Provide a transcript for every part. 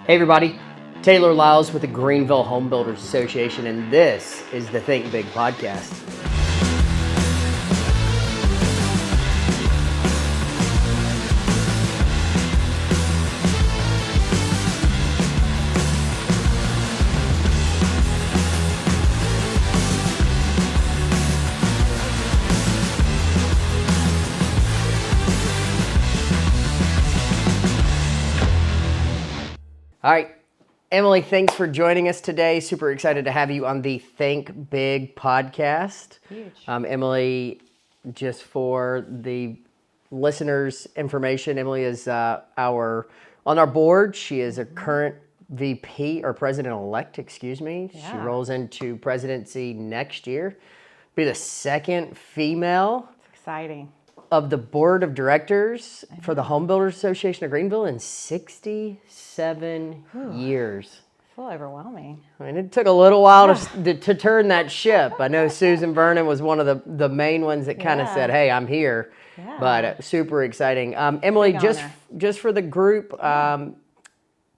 Hey everybody, Taylor Lyles with the Greenville Home Builders Association, and this is the Think Big podcast. All right, Emily, thanks for joining us today. Super excited to have you on the Think Big podcast. Huge. Emily, just for the listeners' information, Emily is on our board. She is a current VP or president-elect, excuse me. Yeah. She rolls into presidency next year. Be the second female It's exciting. of the board of directors for the Home Builders Association of Greenville in 67 years. It's a little overwhelming. I mean, it took a little while to turn that ship. I know Susan Vernon was one of the main ones that kind of said, hey, I'm here. Yeah. But super exciting. Emily, Big just for the group, kind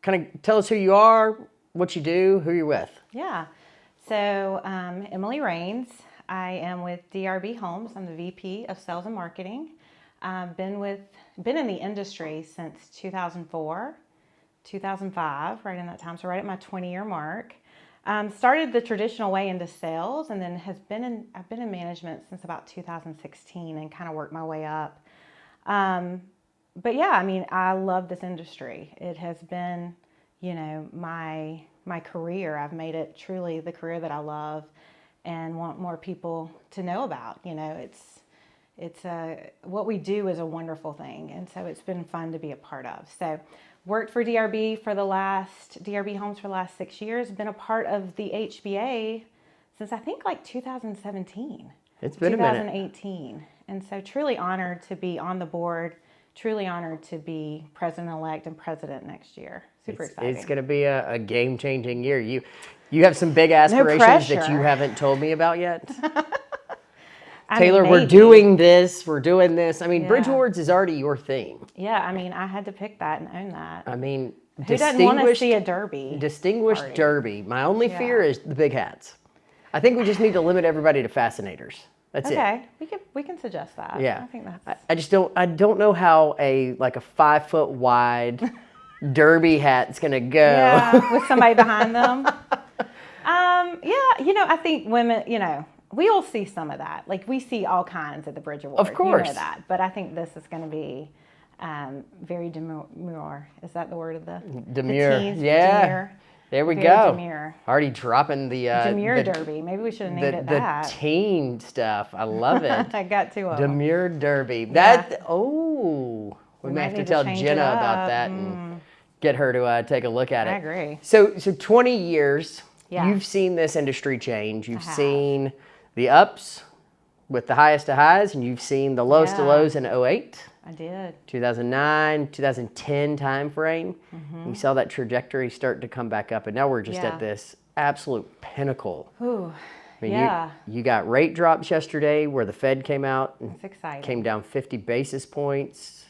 of tell us who you are, what you do, who you're with. Yeah. So, Emily Raines. I am with DRB Homes. I'm the VP of Sales and Marketing. Been in the industry since 2004, 2005, right in that time. So right at my 20-year mark. Started the traditional way into sales, and then I've been in management since about 2016, and kind of worked my way up. But yeah, I mean, I love this industry. It has been, my career. I've made it truly the career that I love and want more people to know about. What we do is a wonderful thing, and so it's been fun to be a part of. So worked for DRB Homes for the last 6 years, been a part of the HBA since I think like 2017. It's been 2018. And so truly honored to be on the board, truly honored to be president-elect and president next year. Super exciting. It's going to be a game-changing year. You have some big aspirations that you haven't told me about yet. Taylor, we're doing this. I mean, Bridge Awards is already your theme. Yeah, I mean, I had to pick that and own that. I mean, who doesn't want to see a derby? Distinguished party? derby. My only fear is the big hats. I think we just need to limit everybody to fascinators. That's it. Okay, we can suggest that. Yeah. I think that's. I don't know how a 5 foot wide derby hat's gonna go. Yeah, with somebody behind them. I think women, we'll see some of that. Like, we see all kinds at the Bridge Awards. Of course. You know that. But I think this is going to be very demure. Is that the word of the Demure? The teens? Yeah. Demure. There we Very go. demure. Already dropping the Demure derby. Maybe we should have named it that. The teen stuff. I love it. I got two of them. Demure derby. We may have to need to tell change Jenna it up. about that and get her to take a look at it. I agree. So 20 years. Yeah. You've seen this industry change. You've I have. seen the ups with the highest of highs, and you've seen the lowest of lows in 2008. I did. 2009, 2010 time frame. You saw that trajectory start to come back up, and now we're just at this absolute pinnacle. Ooh, I mean, you got rate drops yesterday where the Fed came out and it's exciting. came down 50 basis points,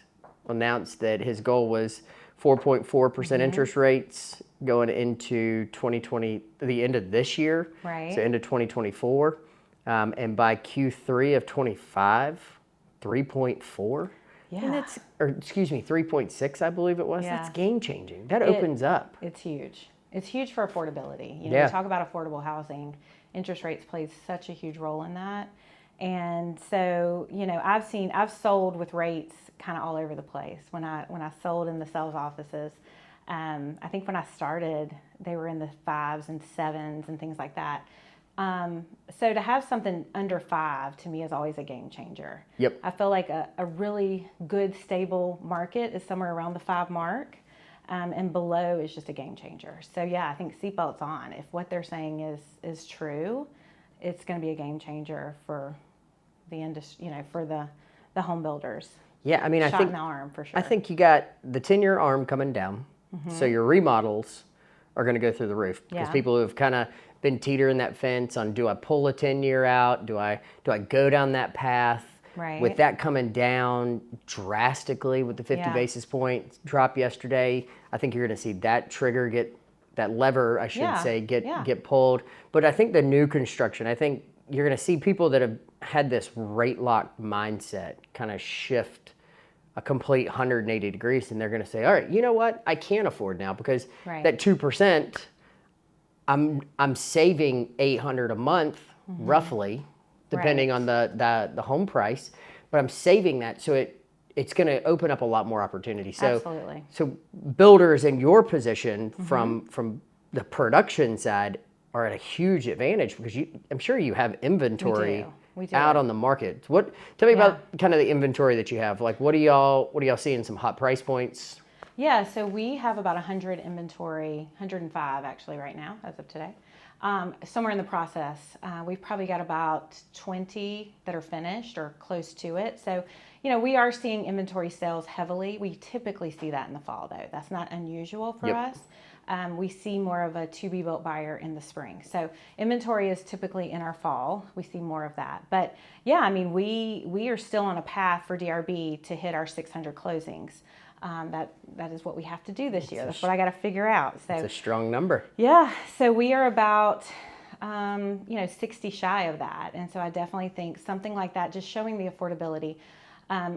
announced that his goal was 4.4% interest rates going into 2020, the end of this year, Right. so into 2024. And by Q3 of 25, 3.4. Yeah. And 3.6, I believe it was. Yeah. That's game changing. That opens up. It's huge. It's huge for affordability. We talk about affordable housing. Interest rates plays such a huge role in that. And so, I've sold with rates kind of all over the place. When I sold in the sales offices, I think when I started, they were in the 5s and 7s and things like that. So to have something under 5 to me is always a game changer. Yep. I feel like a really good, stable market is somewhere around the 5 mark, and below is just a game changer. So yeah, I think seatbelts on. If what they're saying is true, it's going to be a game changer for the industry, for the home builders. Yeah, I mean, Shot in the arm for sure. I think you got the 10-year arm coming down, so your remodels are going to go through the roof because people who have kind of been teetering that fence on, do I pull a 10-year out? Do I go down that path? Right. With that coming down drastically with the 50 Yeah. basis point drop yesterday, I think you're going to see that trigger that lever, I should Yeah. say, Yeah. get pulled. But I think the new construction, I think you're going to see people that have had this rate lock mindset kind of shift a complete 180 degrees, and they're going to say, all right, you know what? I can't afford now because Right. that 2%, I'm saving $800 a month, roughly, depending Right. on the home price, but I'm saving that, so it's going to open up a lot more opportunity. So, Absolutely. so builders in your position from the production side are at a huge advantage because I'm sure you have inventory We do. out on the market. Tell me Yeah. about kind of the inventory that you have. Like, what do y'all seeing? Some hot price points? Yeah, so we have about 100 inventory, 105 actually right now as of today. Somewhere in the process, we've probably got about 20 that are finished or close to it. So, we are seeing inventory sales heavily. We typically see that in the fall though. That's not unusual for Yep. us. We see more of a to be built buyer in the spring. So inventory is typically in our fall. We see more of that. But yeah, I mean, we are still on a path for DRB to hit our 600 closings. That is what we have to do this year. That's what I got to figure out. So It's a strong number. yeah, so we are about 60 shy of that, and so I definitely think something like that, just showing the affordability.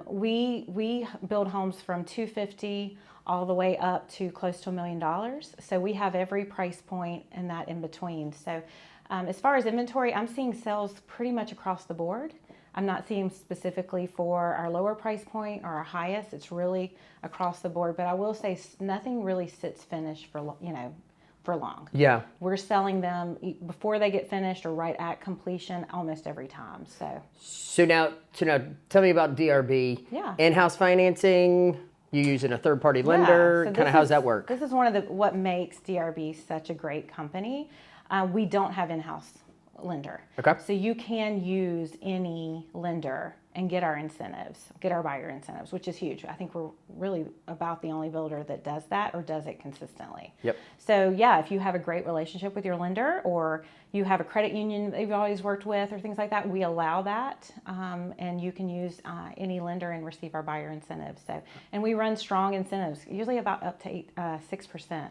We build homes from 250 all the way up to close to $1 million. So we have every price point and that in between. So as far as inventory, I'm seeing sales pretty much across the board. I'm not seeing specifically for our lower price point or our highest. It's really across the board. But I will say nothing really sits finished for long. Yeah. We're selling them before they get finished or right at completion almost every time. So now tell me about DRB. Yeah. In-house financing. You using a third-party lender? So Kind of how does that work? This is one of what makes DRB such a great company. We don't have in-house lender. Okay. So you can use any lender and get our incentives, get our buyer incentives, which is huge. I think we're really about the only builder that does that or does it consistently. Yep. So yeah, if you have a great relationship with your lender or you have a credit union that you've always worked with or things like that, we allow that, and you can use any lender and receive our buyer incentives. So, and we run strong incentives, usually about up to 6%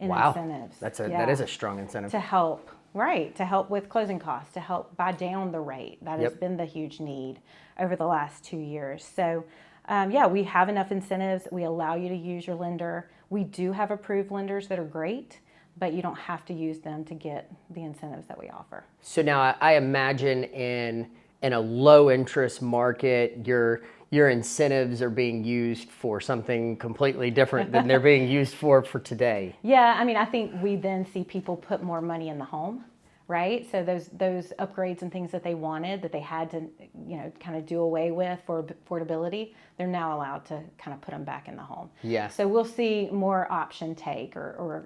in Wow. incentives. That is a strong incentive. To help. Right, to help with closing costs, to help buy down the rate. That has Yep. been the huge need over the last 2 years. So, we have enough incentives. We allow you to use your lender. We do have approved lenders that are great, but you don't have to use them to get the incentives that we offer. So now I imagine in a low interest market, your incentives are being used for something completely different than they're being used for today. Yeah, I mean, I think we then see people put more money in the home, right? So those upgrades and things that they wanted, that they had to, kind of do away with for affordability, they're now allowed to kind of put them back in the home. Yeah. So we'll see more option take or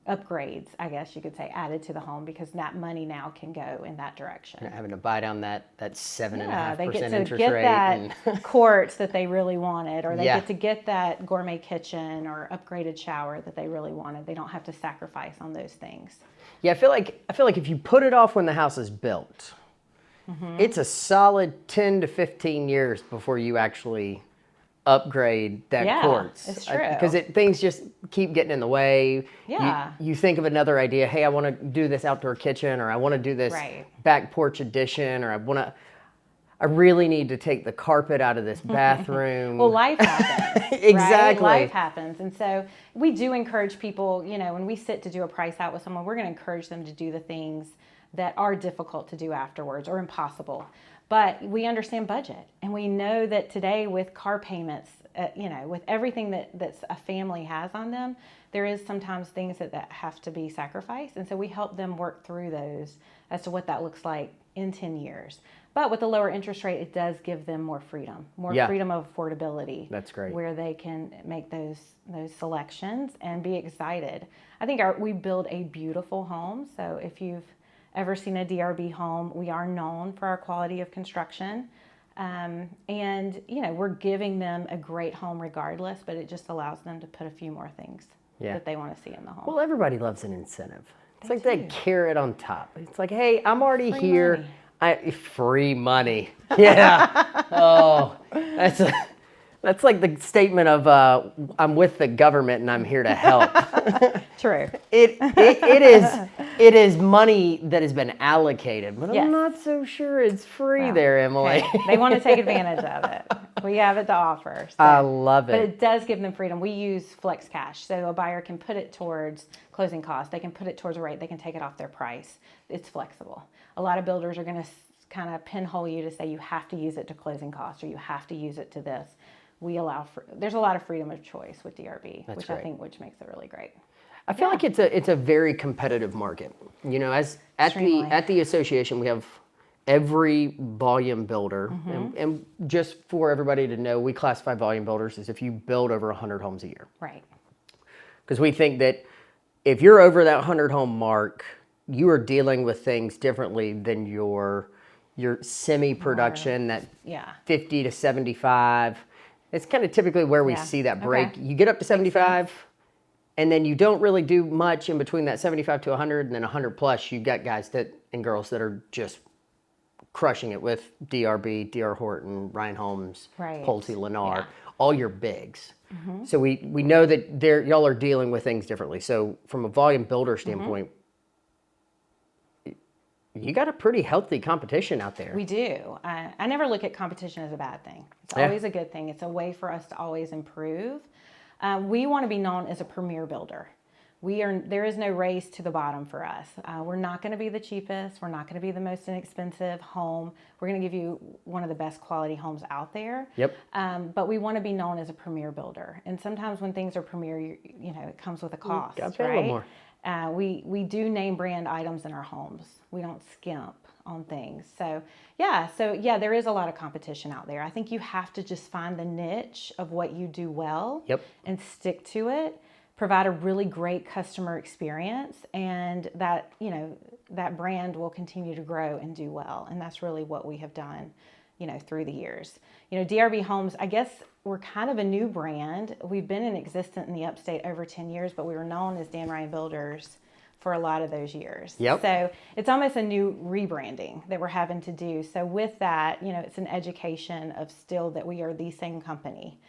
upgrades, I guess you could say, added to the home because that money now can go in that direction. Not having to buy down that 7.5% they get to interest get rate. that quartz that they really wanted, or they Yeah. get to get that gourmet kitchen or upgraded shower that they really wanted. They don't have to sacrifice on those things. Yeah, I feel like if you put it off when the house is built, it's a solid 10 to 15 years before you actually upgrade that Yeah, quartz. it's true. Because things just keep getting in the way. Yeah. You think of another idea. Hey, I want to do this outdoor kitchen, or I want to do this Right. back porch addition, or I really need to take the carpet out of this bathroom. Well, life happens. Exactly. Right? Life happens. And so we do encourage people, when we sit to do a price out with someone, we're going to encourage them to do the things that are difficult to do afterwards or impossible. But we understand budget, and we know that today with car payments, with everything that's a family has on them, there is sometimes things that have to be sacrificed. And so we help them work through those as to what that looks like in 10 years. But with the lower interest rate, it does give them more freedom of affordability. That's great. Where they can make those selections and be excited. I think we build a beautiful home. So if you've ever seen a DRB home, we are known for our quality of construction. And, we're giving them a great home regardless, but it just allows them to put a few more things that they want to see in the home. Well, everybody loves an incentive. It's They like that do. carrot on top. It's like, hey, I'm already Free here. money. Free money. Yeah. Oh, that's like the statement of I'm with the government and I'm here to help. True. It is money that has been allocated, but Yes. I'm not so sure it's free Well, there, Emily. Hey, they want to take advantage of it. We have it to offer. So. I love it. But it does give them freedom. We use flex cash, so a buyer can put it towards closing costs. They can put it towards a rate. They can take it off their price. It's flexible. A lot of builders are going to kind of pinhole you to say you have to use it to closing costs or you have to use it to this. We allow there's a lot of freedom of choice with DRB, That's which great. I think makes it really great. I feel like it's a very competitive market. You know, as at the association, we have every volume builder, and just for everybody to know, we classify volume builders as if you build over 100 homes a year. Right. Because we think that if you're over that 100 home mark, you are dealing with things differently than your semi-production, that 50 to 75. It's kind of typically where we see that break. Okay. You get up to 75, and then you don't really do much in between that 75 to 100, and then 100 plus, you've got guys and girls that are just crushing it with DRB, DR Horton, Ryan Homes, Pulte, Lennar, all your bigs. Mm-hmm. So we know that y'all are dealing with things differently. So from a volume builder standpoint, you got a pretty healthy competition out there. We do. I never look at competition as a bad thing. It's always a good thing. It's a way for us to always improve. We want to be known as a premier builder. There is no race to the bottom for us. We're not going to be the cheapest. We're not going to be the most inexpensive home. We're going to give you one of the best quality homes out there. Yep. But we want to be known as a premier builder. And sometimes when things are premier, you know, it comes with a cost, Gotta pay a little more. We do name brand items in our homes. We don't skimp on things. So there is a lot of competition out there. I think you have to just find the niche of what you do well and stick to it, provide a really great customer experience, and that brand will continue to grow and do well. And that's really what we have done, through the years. DRB Homes, I guess we're kind of a new brand. We've been in existence in the Upstate over 10 years, but we were known as Dan Ryan Builders for a lot of those years. Yep. So it's almost a new rebranding that we're having to do. So with that, it's an education of still that we are the same company.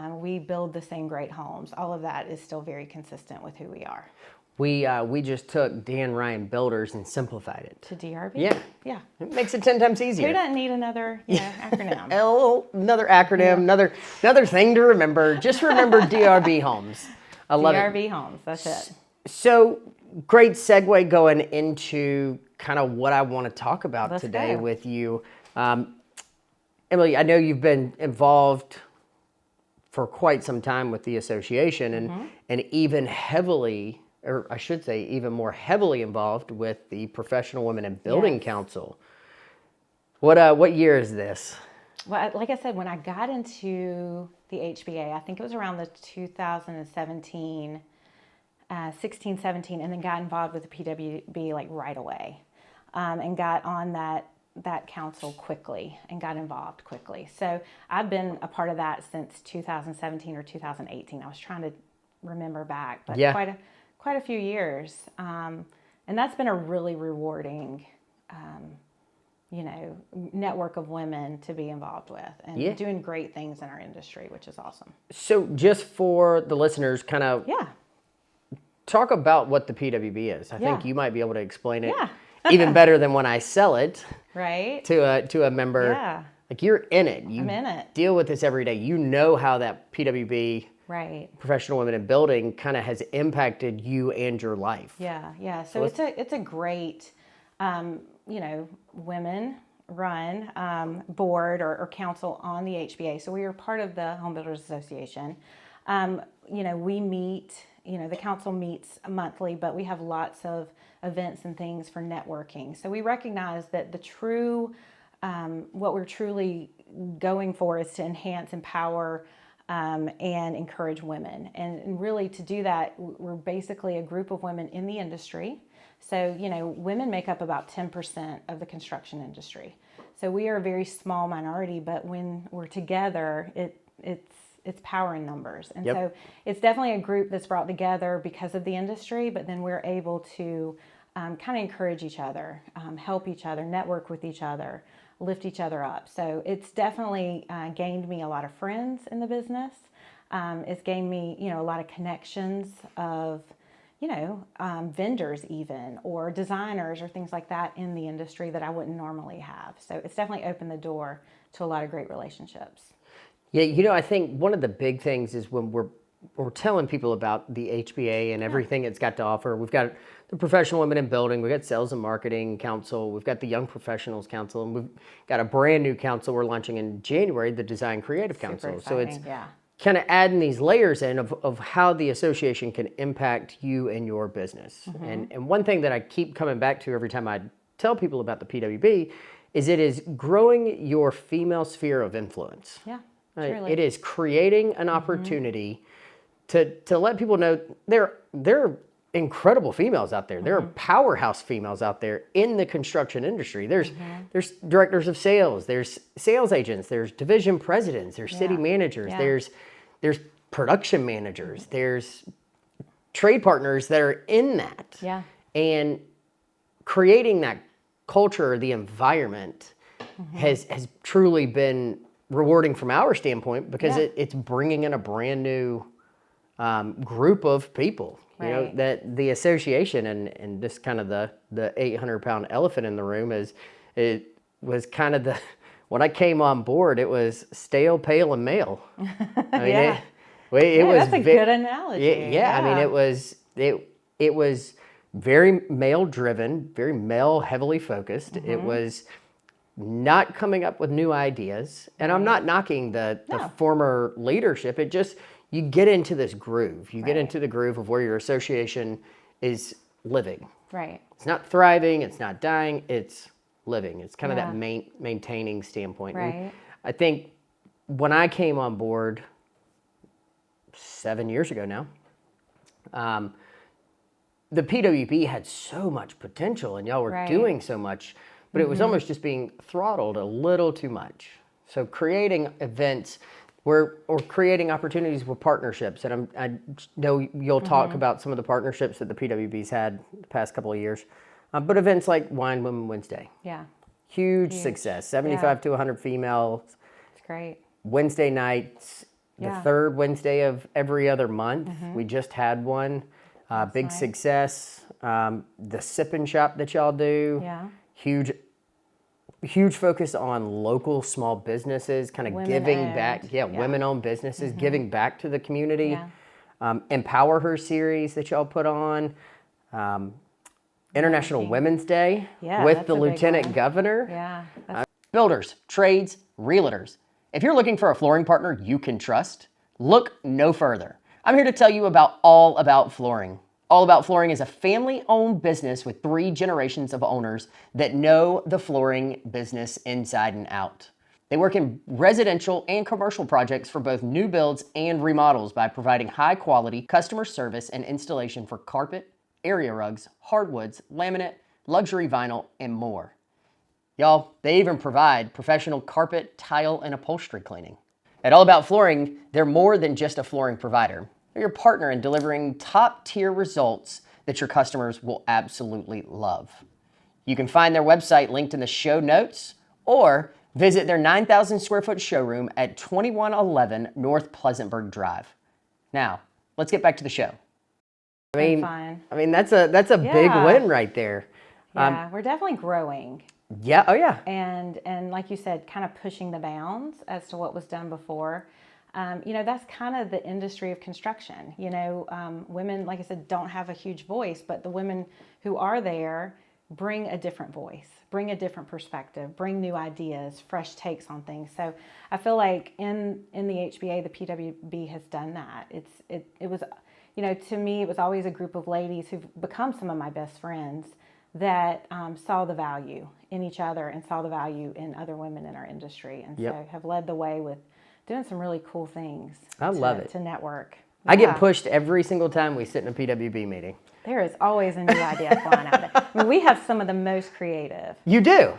We build the same great homes. All of that is still very consistent with who we are. We just took Dan Ryan Builders and simplified it To DRB? Yeah. It makes it 10 times easier. Who doesn't need another acronym? Another acronym, another thing to remember. Just remember DRB Homes. I love DRB it. Homes, that's it. So great segue going into kind of what I want to talk about today with you. Emily, I know you've been involved for quite some time with the association and even heavily, or I should say even more heavily involved with the Professional Women in Building Council. What year is this? Well, like I said, when I got into the HBA, I think it was around the 2017, 16, 17, and then got involved with the PWB like right away, and got on that council quickly and got involved quickly. So I've been a part of that since 2017 or 2018. I was trying to remember back, but quite a few years. And that's been a really rewarding, network of women to be involved with and doing great things in our industry, which is awesome. So just for the listeners, kind of talk about what the PWB is. I think you might be able to explain it even better than when I sell it to a member. Yeah. Like you're in it. I'm in it. Deal with this every day. You know how that PWB, Professional Women in Building, kind of has impacted you and your life. Yeah. So it's a great, women run board or council on the HBA. So we are part of the Home Builders Association. We meet. The council meets monthly, but we have lots of events and things for networking. So we recognize that the true, what we're truly going for is to enhance, empower, and encourage women. And really to do that, we're basically a group of women in the industry. So, women make up about 10% of the construction industry. So we are a very small minority, but when we're together, it's power in numbers. And so it's definitely a group that's brought together because of the industry, but then we're able to kind of encourage each other, help each other, network with each other, lift each other up. So it's definitely gained me a lot of friends in the business. It's gained me, a lot of connections of, vendors even, or designers or things like that in the industry that I wouldn't normally have. So it's definitely opened the door to a lot of great relationships. Yeah, I think one of the big things is when we're telling people about the HBA and everything it's got to offer. We've got the Professional Women in Building, we've got Sales and Marketing Council, we've got the Young Professionals Council, and we've got a brand new council we're launching in January, the Design Creative Council. So it's kind of adding these layers in of how the association can impact you and your business. And one thing that I keep coming back to every time I tell people about the PWB is it is growing your female sphere of influence. Yeah, truly. It is creating an opportunity to let people know there are incredible females out there. There are powerhouse females out there in the construction industry. There's directors of sales, there's sales agents, there's division presidents, there's city managers, there's production managers, there's trade partners that are in that. Yeah. And creating that culture, the environment has truly been rewarding from our standpoint because it's bringing in a brand new group of people, that the association and just kind of the 800-pound elephant in the room it was kind of when I came on board, it was stale, pale, and male. I mean, it was that's a good analogy. Yeah, I mean, it was very male driven, very male heavily focused. It was not coming up with new ideas, and I'm not knocking the former leadership. It just, you get into this groove. You get into the groove of where your association is living. Right. It's not thriving. It's not dying. It's living. It's kind of that maintaining standpoint. Right. And I think when I came on board 7 years ago now, the PWB had so much potential, and y'all were doing so much, but it was almost just being throttled a little too much. So creating events or creating opportunities with partnerships, and I know you'll talk about some of the partnerships that the PWB's had the past couple of years, but events like Wine Women Wednesday. Yeah. Huge success, 75 to 100 females. It's great. Wednesday nights, the third Wednesday of every other month. We just had one. Big success. The sip and shop that y'all do. Yeah. Huge focus on local small businesses, kind of giving back. Women-owned businesses, giving back to the community. Empower Her series that y'all put on. International Women's Day with the Lieutenant Governor. Yeah. Builders, trades, realtors. If you're looking for a flooring partner you can trust, look no further. I'm here to tell you about All About Flooring. All About Flooring is a family-owned business with 3 generations of owners that know the flooring business inside and out. They work in residential and commercial projects for both new builds and remodels by providing high-quality customer service and installation for carpet, area rugs, hardwoods, laminate, luxury vinyl, and more. Y'all, they even provide professional carpet, tile, and upholstery cleaning. At All About Flooring, they're more than just a flooring provider. They're your partner in delivering top-tier results that your customers will absolutely love. You can find their website linked in the show notes or visit their 9,000 square foot showroom at 2111 North Pleasantburg Drive. Now, let's get back to the show. I mean that's a big win right there. Yeah, we're definitely growing. Yeah, oh yeah. And like you said, kind of pushing the bounds as to what was done before. That's kind of the industry of construction. Women, like I said, don't have a huge voice, but the women who are there bring a different voice, bring a different perspective, bring new ideas, fresh takes on things. So I feel like in the HBA, the PWB has done that. It was, to me, it was always a group of ladies who've become some of my best friends that saw the value in each other and saw the value in other women in our industry, and so have led the way with doing some really cool things. I love it. To network. I get pushed every single time we sit in a PWB meeting. There is always a new idea flying out there. I mean, we have some of the most creative. You do.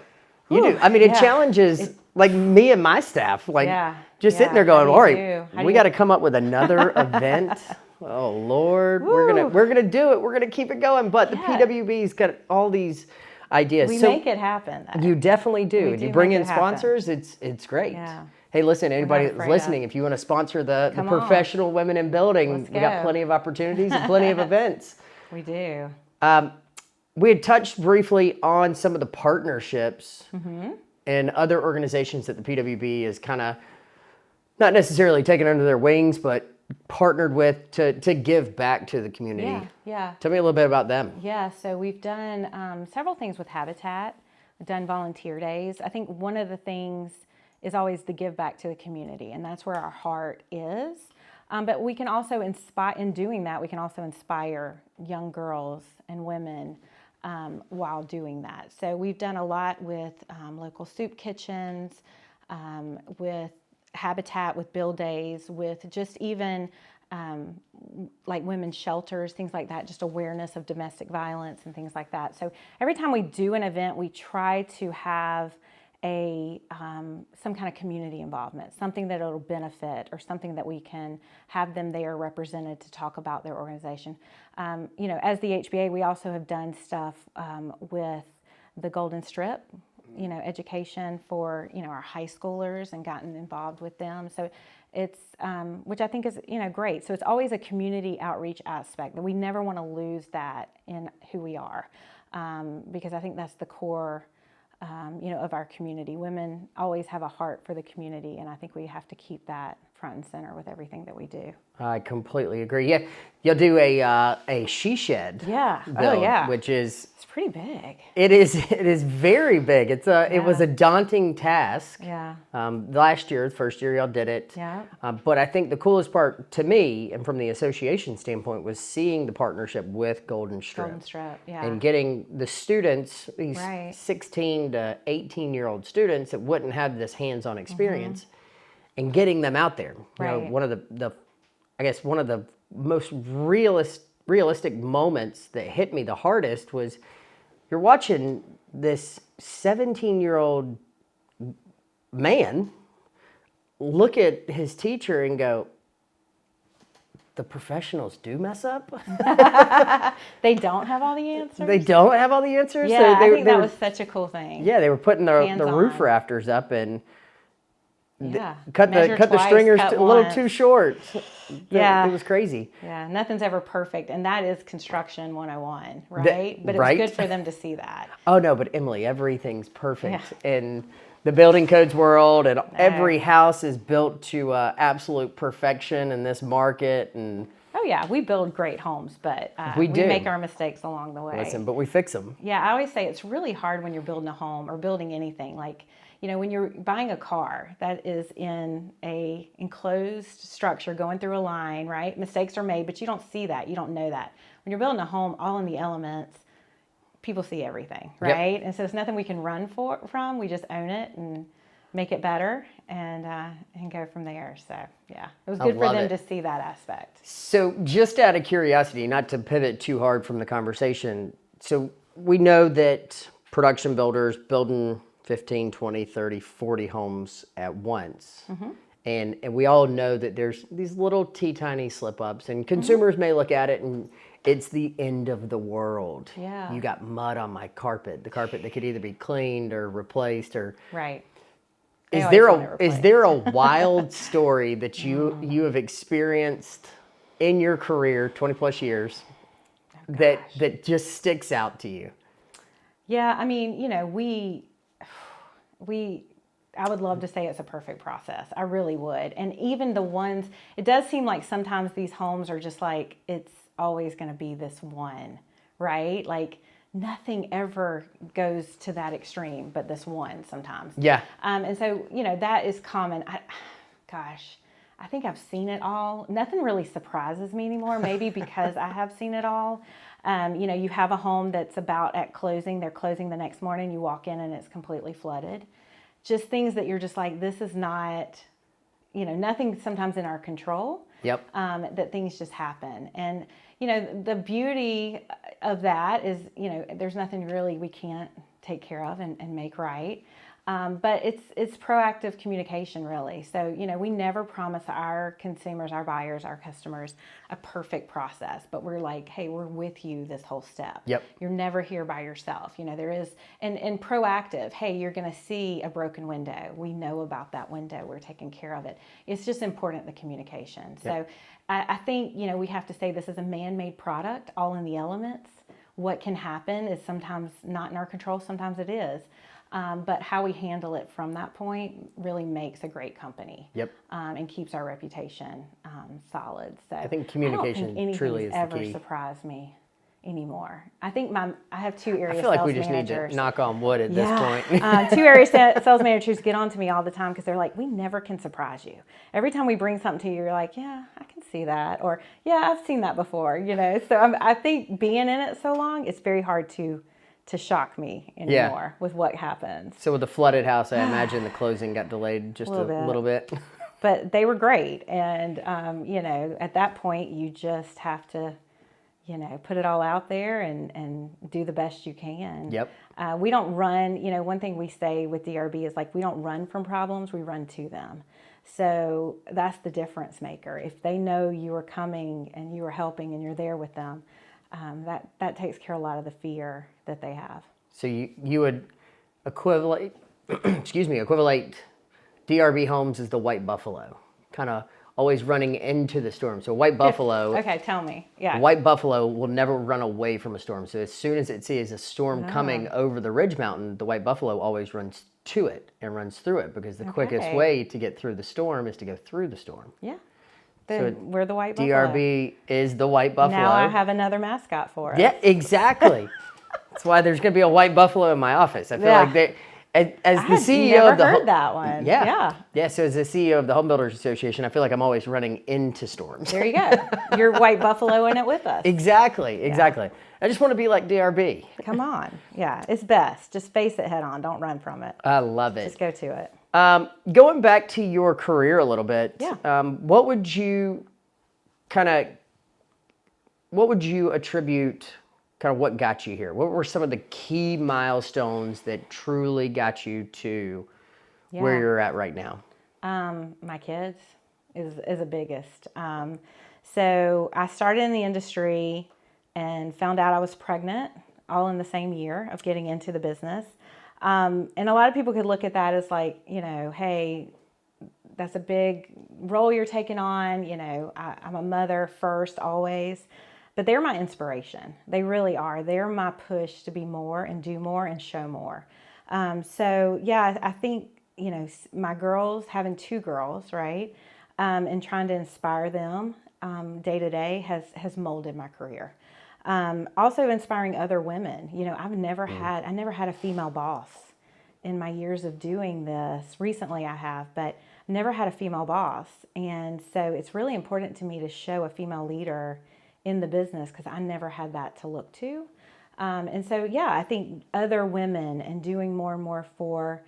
You do. I mean, it challenges like me and my staff, sitting there going, all right, we got to come up with another event. Oh Lord, Woo. we're gonna do it. We're gonna keep it going. But the Yeah. PWB's got all these ideas. We So make it happen, though. you definitely do. We And you do bring make in it happen. sponsors. It's great. Yeah. Hey, listen, anybody that's afraid listening, of. if you want to sponsor the Come on. professional women in building, Let's we got go. plenty of opportunities and plenty of events. We do. We had touched briefly on some of the partnerships and other organizations that the PWB is kind of not necessarily taken under their wings, but partnered with to give back to the community. Yeah. Tell me a little bit about them. Yeah, so we've done several things with Habitat. We've done volunteer days. I think one of the things is always the give back to the community, and that's where our heart is. But we can also inspire, in doing that, we can also inspire young girls and women while doing that. So we've done a lot with local soup kitchens, with Habitat, with Build Days, with just even like women's shelters, things like that, just awareness of domestic violence and things like that. So every time we do an event, we try to have some kind of community involvement, something that it'll benefit, or something that we can have them there represented to talk about their organization. As the HBA, we also have done stuff with the Golden Strip, education for, our high schoolers, and gotten involved with them. So it's, which I think is, great. So it's always a community outreach aspect that we never want to lose that in who we are, because I think that's the core of our community. Women always have a heart for the community, and I think we have to keep that front and center with everything that we do. I completely agree. Yeah, you'll do a she shed. Yeah. Build, Oh, yeah. which is It's pretty big. It is very big. It was a daunting task. Yeah. Last year, the first year y'all did it. Yeah. But I think the coolest part to me, and from the association standpoint, was seeing the partnership with Golden Strip. Golden Strip, yeah. And getting the students, these Right. 16 to 18-year-old students that wouldn't have this hands-on experience, and getting them out there. Right. One of the most realistic moments that hit me the hardest was you're watching this 17-year-old man look at his teacher and go, the professionals do mess up? They don't have all the answers? They don't have all the answers? Yeah, So I think that were, was such a cool thing. Yeah, they were putting the roof Hands-on. rafters up and Yeah. cut Measure the twice, stringers cut a little once. too short. Yeah. It was crazy. Yeah, nothing's ever perfect, and that is construction 101, right? But it was right? good for them to see that. Oh no, but Emily, everything's perfect in the building codes world, and every house is built to absolute perfection in this market. And Oh yeah, we build great homes, but We we do. make our mistakes along the way. listen, but we fix them. Yeah, I always say it's really hard when you're building a home or building anything. Like, when you're buying a car that is in a enclosed structure going through a line, right? Mistakes are made, but you don't see that. You don't know that. When you're building a home, all in the elements, people see everything, right? And so it's nothing we can run from. We just own it and make it better and go from there. So, yeah, it was good for love them it. to see that aspect. So just out of curiosity, not to pivot too hard from the conversation, so we know that production builders building 15, 20, 30, 40 homes at once. And we all know that there's these little tiny slip-ups, and consumers may look at it and it's the end of the world. Yeah. You got mud on my carpet, the carpet that could either be cleaned or replaced. Or Right. is always there want it is replaced. there a wild story that you have experienced in your career, 20 plus years, that just sticks out to you? Yeah, I mean, I would love to say it's a perfect process. I really would. And even the ones, it does seem like sometimes these homes are just like, it's always going to be this one, right? Like nothing ever goes to that extreme, but this one sometimes. Yeah. And so, that is common. I think I've seen it all. Nothing really surprises me anymore, maybe because I have seen it all. You have a home that's about at closing. They're closing the next morning. You walk in and it's completely flooded. Just things that you're just like, this is not, nothing sometimes in our control. Yep. That things just happen. And, the beauty of that is, there's nothing really we can't take care of and make right. But it's proactive communication, really. So, we never promise our consumers, our buyers, our customers a perfect process, but we're like, hey, we're with you this whole step. Yep. You're never here by yourself. There is, and proactive, hey, you're going to see a broken window. We know about that window. We're taking care of it. It's just important, the communication. Yep. So I think, we have to say this is a man-made product, all in the elements. What can happen is sometimes not in our control, sometimes it is. But how we handle it from that point really makes a great company. Yep. And keeps our reputation solid. So I think communication truly is the ever key. surprised me anymore. I think I have two area I feel like sales we just need managers. to knock on wood at this point. Two area sales managers get on to me all the time because they're like, we never can surprise you. Every time we bring something to you, you're like, yeah, I can see that. Or, yeah, I've seen that before, So I think being in it so long, it's very hard to shock me anymore with what happens. So with the flooded house, I imagine the closing got delayed just a little bit. But they were great. And, at that point, you just have to, put it all out there and do the best you can. Yep. We don't run, one thing we say with DRB is like, we don't run from problems, we run to them. So that's the difference maker. If they know you are coming and you are helping and you're there with them, that takes care of a lot of the fear that they have. So you would equivalent DRB Homes is the white buffalo, kind of always running into the storm. So white buffalo. Okay, tell me. Yeah. White buffalo will never run away from a storm. So as soon as it sees a storm coming over the ridge mountain, the white buffalo always runs to it and runs through it because the quickest way to get through the storm is to go through the storm. Yeah. Then we're the white buffalo. DRB is the white buffalo. Now I have another mascot for us. Yeah, exactly. That's why there's going to be a white buffalo in my office. I feel like they, as the CEO of the heard that one. Yeah. So as the CEO of the Home Builders Association, I feel like I'm always running into storms. There you go. You're white buffalo in it with us. Exactly. I just want to be like DRB. Come on. Yeah, it's best. Just face it head on. Don't run from it. I love it. Just go to it. Going back to your career a little bit, what would you attribute kind of what got you here? What were some of the key milestones that truly got you to where you're at right now? My kids is the biggest. So I started in the industry and found out I was pregnant all in the same year of getting into the business. And a lot of people could look at that as like, hey, that's a big role you're taking on. I'm a mother first always, but they're my inspiration. They really are. They're my push to be more and do more and show more. So yeah, I think, my girls, having two girls, right? And trying to inspire them day to day has molded my career. Also inspiring other women. I never had a female boss in my years of doing this. Recently I have, but never had a female boss. And so it's really important to me to show a female leader in the business because I never had that to look to. And so, yeah, I think other women and doing more and more for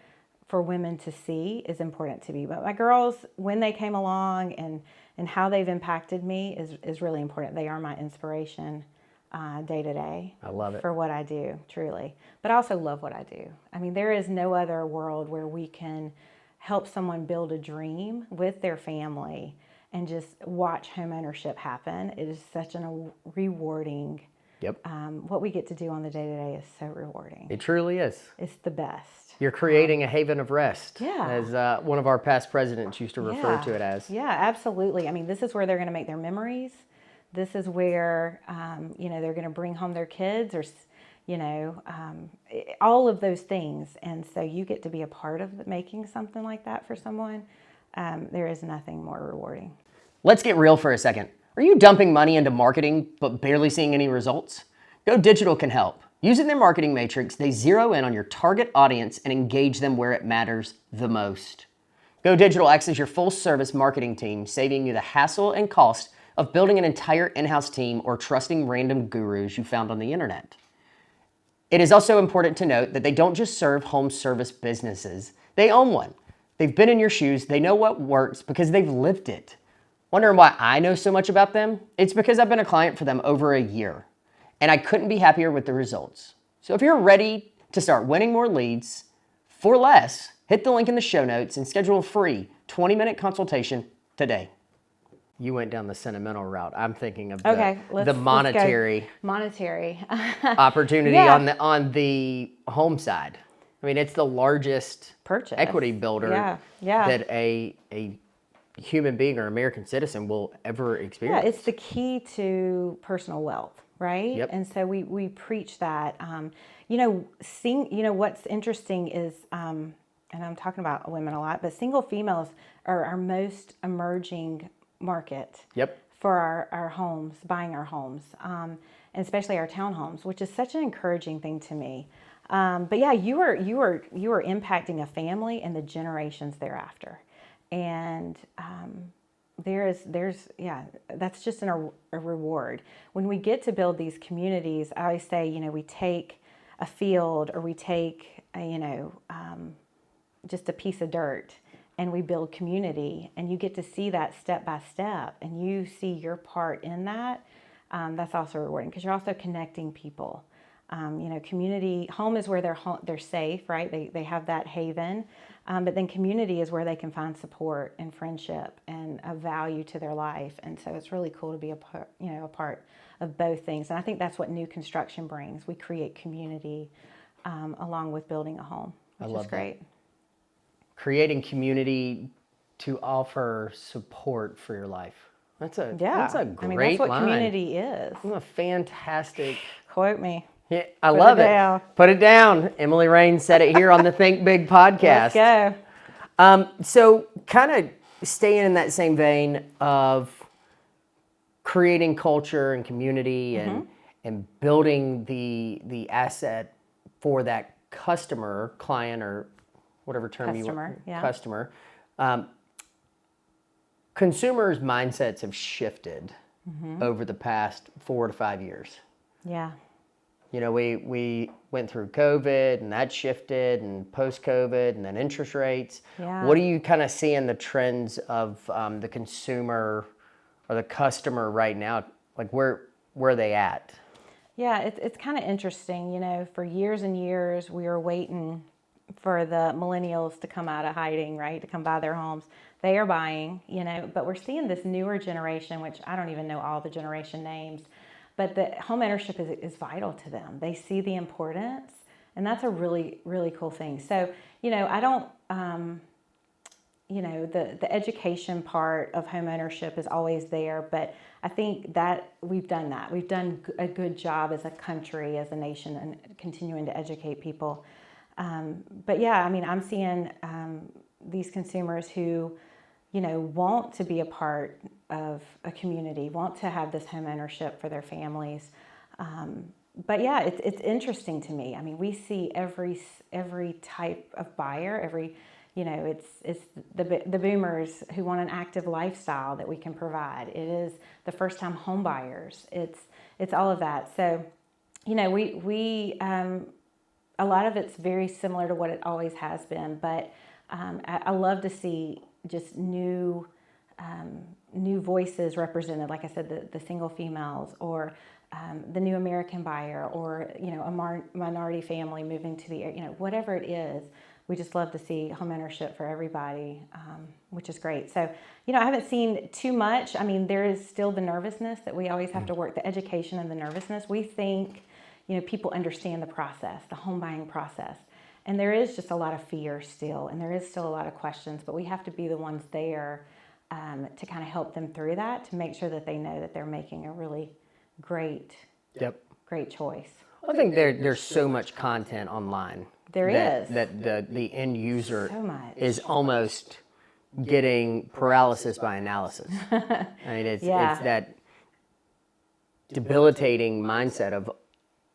women to see is important to me. But my girls, when they came along and how they've impacted me is really important. They are my inspiration day to day. I love it. For what I do, truly. But I also love what I do. I mean, there is no other world where we can help someone build a dream with their family and just watch home ownership happen. It is such a rewarding. Yep. What we get to do on the day-to-day is so rewarding. It truly is. It's the best. You're creating a haven of rest, yeah. as one of our past presidents used to refer to it as. Yeah, absolutely. I mean, this is where they're going to make their memories. This is where, they're going to bring home their kids or, all of those things. And so you get to be a part of making something like that for someone. There is nothing more rewarding. Let's get real for a second. Are you dumping money into marketing but barely seeing any results? Go Digital can help. Using their marketing matrix, they zero in on your target audience and engage them where it matters the most. Go Digital acts as your full-service marketing team, saving you the hassle and cost of building an entire in-house team or trusting random gurus you found on the internet. It is also important to note that they don't just serve home service businesses. They own one. They've been in your shoes. They know what works because they've lived it. Wondering why I know so much about them? It's because I've been a client for them over a year, and I couldn't be happier with the results. So if you're ready to start winning more leads, For less, hit the link in the show notes and schedule a free 20-minute consultation today. You went down the sentimental route. I'm thinking of the monetary opportunity on the home side. I mean, it's the largest purchase equity builder that a human being or American citizen will ever experience. Yeah, it's the key to personal wealth, right? Yep. And so we preach that. What's interesting is, and I'm talking about women a lot, but single females are our most emerging market. Yep. For our homes, buying our homes, and especially our townhomes, which is such an encouraging thing to me. But yeah, you are impacting a family and the generations thereafter, and that's just a reward. When we get to build these communities, I always say, we take a field or we take just a piece of dirt, and we build community, and you get to see that step by step, and you see your part in that. That's also rewarding because you're also connecting people. Community, home is where they're safe, right? They have that haven, but then community is where they can find support and friendship and a value to their life. And so it's really cool to be a part of both things. And I think that's what new construction brings. We create community along with building a home, which is great. Creating community to offer support for your life. That's a great that's what line. Community is. That's a fantastic. Quote me. Yeah, I love it. Put it down. Emily Rain said it here on the Think Big podcast. Let's go. So kind of staying in that same vein of creating culture and community and building the asset for that customer, client, or whatever term customer. Consumers' mindsets have shifted over the past 4 to 5 years. Yeah. We went through COVID and that shifted, and post-COVID, and then interest rates. Yeah. What do you kind of see in the trends of the consumer or the customer right now? Like where are they at? Yeah, it's kind of interesting. For years and years, we were waiting for the millennials to come out of hiding, right? To come buy their homes. They are buying, but we're seeing this newer generation, which I don't even know all the generation names, but the home ownership is vital to them. They see the importance, and that's a really, really cool thing. So, I don't, the education part of home ownership is always there, but I think that we've done that. We've done a good job as a country, as a nation, and continuing to educate people. But yeah, I'm seeing these consumers who, want to be a part of a community, want to have this home ownership for their families. But yeah, it's interesting to me. We see every type of buyer, it's the boomers who want an active lifestyle that we can provide. It is the first time home buyers. It's all of that. So, we a lot of it's very similar to what it always has been, but I love to see just new voices represented. Like I said, the single females, or the new American buyer, or a minority family moving to the whatever it is. We just love to see home ownership for everybody, which is great. So I haven't seen too much. There is still the nervousness that we always have to work, the education and the nervousness. We think people understand the process, the home buying process. And there is just a lot of fear still, and there is still a lot of questions, but we have to be the ones there to kind of help them through that, to make sure that they know that they're making a really great choice. I think there's so much content online. There is. That the end user is almost getting paralysis by analysis. It's that debilitating mindset of,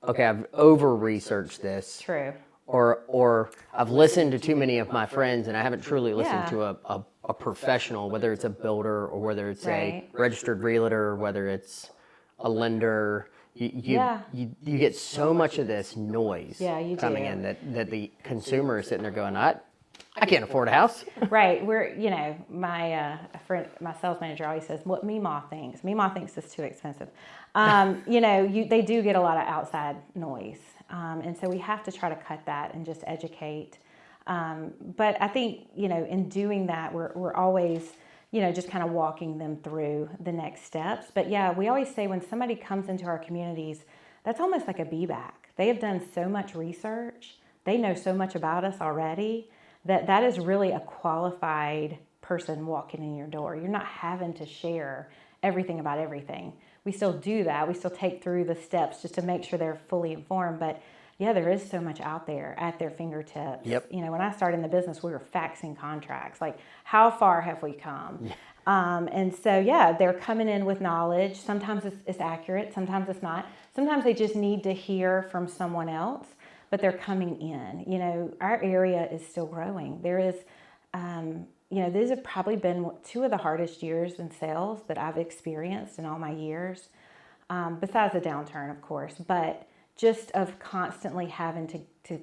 okay, I've over-researched this. True. Or I've listened to too many of my friends, and I haven't truly listened to a professional, whether it's a builder or whether it's a registered realtor or whether it's a lender. You get so much of this noise coming in that the consumer is sitting there going, I can't afford a house. Right. We're, my friend, my sales manager always says, what Meemaw thinks. Meemaw thinks it's too expensive. They do get a lot of outside noise. And so we have to try to cut that and just educate. But I think, in doing that, we're always, just kind of walking them through the next steps. But yeah, we always say when somebody comes into our communities, that's almost like a be back. They have done so much research. They know so much about us already that is really a qualified person walking in your door. You're not having to share everything about everything. We still do that. We still take through the steps just to make sure they're fully informed. But yeah, there is so much out there at their fingertips. Yep. When I started in the business, we were faxing contracts. Like, how far have we come? And so, yeah, they're coming in with knowledge. Sometimes it's accurate. Sometimes it's not. Sometimes they just need to hear from someone else, but they're coming in. Our area is still growing. There is, these have probably been two of the hardest years in sales that I've experienced in all my years, besides the downturn, of course, but just of constantly having to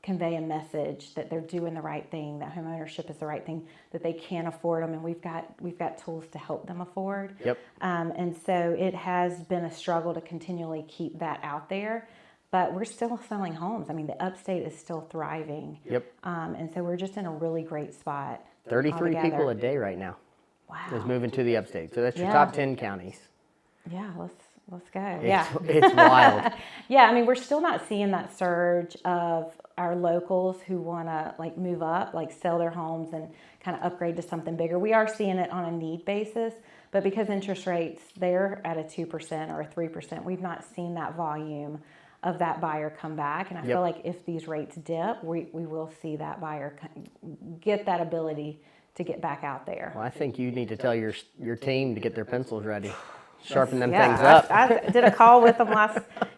convey a message that they're doing the right thing, that homeownership is the right thing, that they can afford them, and we've got tools to help them afford. Yep. And so it has been a struggle to continually keep that out there, but we're still selling homes. I mean, the Upstate is still thriving. Yep. And so we're just in a really great spot. 33 altogether. people a day right now Wow. is moving to the Upstate. So that's your Yeah. top 10 counties. Yeah, let's go. Yeah. It's wild. Yeah, I mean, we're still not seeing that surge of our locals who want to move up, sell their homes and kind of upgrade to something bigger. We are seeing it on a need basis, but because interest rates, they're at a 2% or a 3%, we've not seen that volume of that buyer come back. And I feel like if these rates dip, we will see that buyer get that ability to get back out there. Well, I think you need to tell your team to get their pencils ready. Sharpen them Yeah, things up. I did a call with them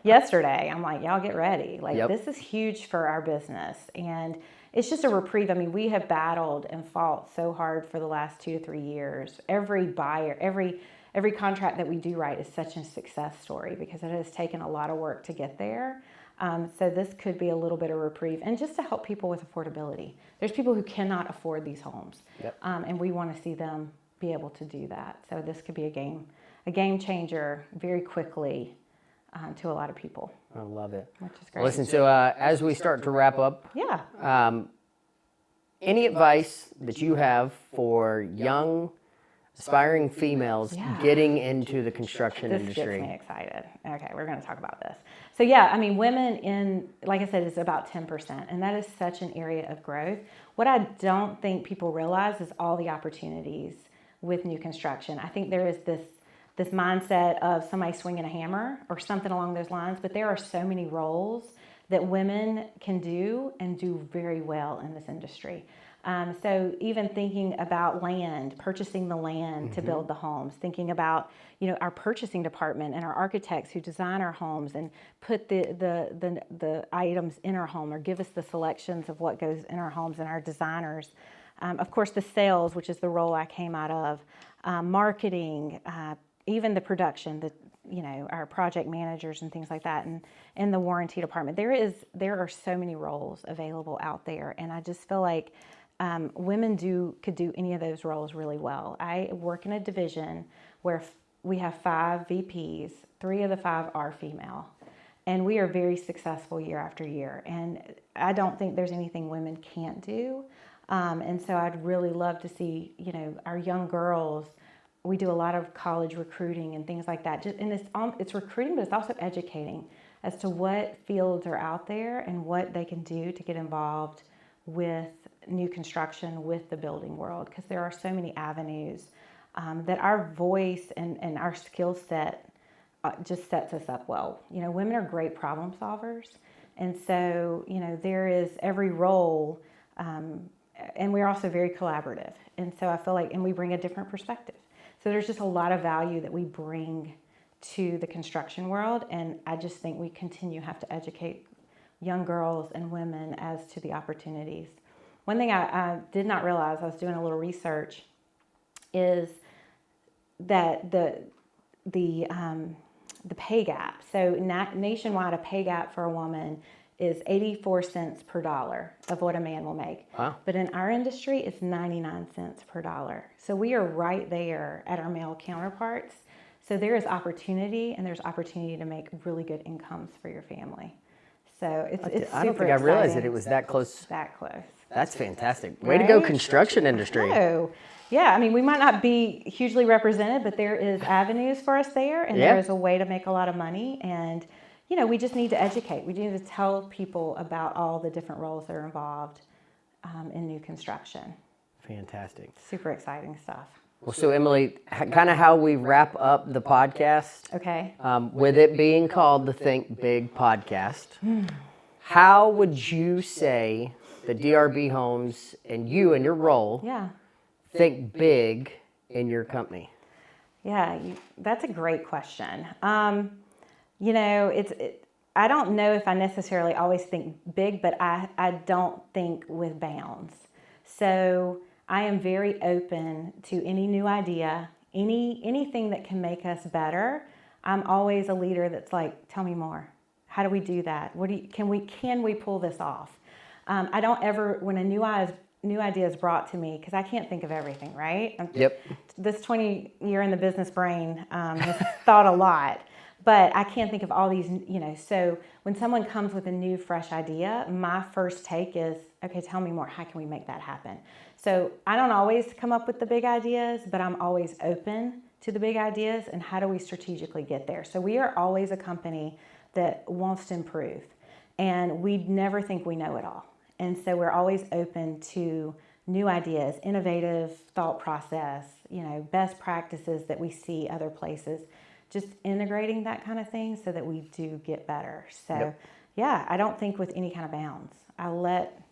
yesterday. I'm like, y'all get ready. Yep. This is huge for our business. And it's just a reprieve. I mean, we have battled and fought so hard for the last 2 to 3 years. Every buyer, every contract that we do write is such a success story because it has taken a lot of work to get there. So this could be a little bit of reprieve, and just to help people with affordability. There's people who cannot afford these homes, and we want to see them be able to do that. So this could be a game changer very quickly to a lot of people. I love it. Which is great. Listen, so as we start to wrap up, any advice that you have for young aspiring females getting into the construction industry? This gets me excited. Okay, we're going to talk about this. So yeah, I mean, women like I said, is about 10%, and that is such an area of growth. What I don't think people realize is all the opportunities with new construction. I think there is this mindset of somebody swinging a hammer or something along those lines, but there are so many roles that women can do and do very well in this industry. So even thinking about purchasing the land to build the homes, thinking about our purchasing department and our architects who design our homes and put the items in our home or give us the selections of what goes in our homes, and our designers. Of course, the sales, which is the role I came out of, marketing, even the production, our project managers and things like that, and in the warranty department. There are so many roles available out there, and I just feel like women could do any of those roles really well. I work in a division where we have 5 VPs, 3 of the 5 are female, and we are very successful year after year. And I don't think there's anything women can't do. And so I'd really love to see, our young girls. We do a lot of college recruiting and things like that. And it's recruiting, but it's also educating as to what fields are out there and what they can do to get involved with new construction, with the building world, because there are so many avenues that our voice and our skill set just sets us up well. Women are great problem solvers, and so there is every role, and we're also very collaborative, and so I feel like, and we bring a different perspective. So there's just a lot of value that we bring to the construction world, and I just think we have to educate young girls and women as to the opportunities. One thing I did not realize, I was doing a little research, is that the pay gap. So nationwide, a pay gap for a woman is 84 cents per dollar of what a man will make. Wow. But in our industry, it's 99 cents per dollar. So we are right there at our male counterparts. So there is opportunity, and there's opportunity to make really good incomes for your family. So it's super I don't think I realized that exciting. it was that close. That close. That's fantastic. Way to go, Right? construction industry. Oh, yeah. I mean, we might not be hugely represented, but there is avenues for us there, and Yeah. there is a way to make a lot of money. And we just need to educate. We need to tell people about all the different roles that are involved in new construction. Fantastic. Super exciting stuff. Well, so Emily, kind of how we wrap up the podcast, Okay. with it being called the Think Big podcast, how would you say the DRB Homes and you and your role Yeah. think big in your company? Yeah, that's a great question. I don't know if I necessarily always think big, but I don't think with bounds. So I am very open to any new idea, anything that can make us better. I'm always a leader that's like, tell me more. How do we do that? Can we pull this off? I don't ever, when a new idea is brought to me, because I can't think of everything, right? Yep. This 20-year in the business brain has thought a lot, but I can't think of all these, so when someone comes with a new, fresh idea, my first take is, okay, tell me more. How can we make that happen? So I don't always come up with the big ideas, but I'm always open to the big ideas and how do we strategically get there? So we are always a company that wants to improve, and we never think we know it all. And so we're always open to new ideas, innovative thought process, best practices that we see other places, just integrating that kind of thing so that we do get better. So Yep. yeah, I don't think with any kind of bounds. I let,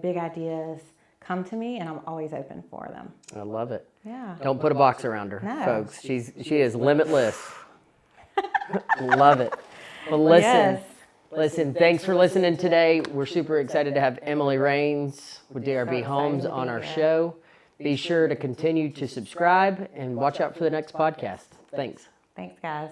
big ideas come to me, and I'm always open for them. I love it. Yeah. Don't put a box around her, No. folks. She is limitless. Love it. Well, listen. Yes. Listen, thanks for listening today. We're super excited to have Emily Raines with DRB So Homes excited to on be our here. show. Be sure to continue to subscribe and watch out for the next podcast. Thanks. Thanks, guys.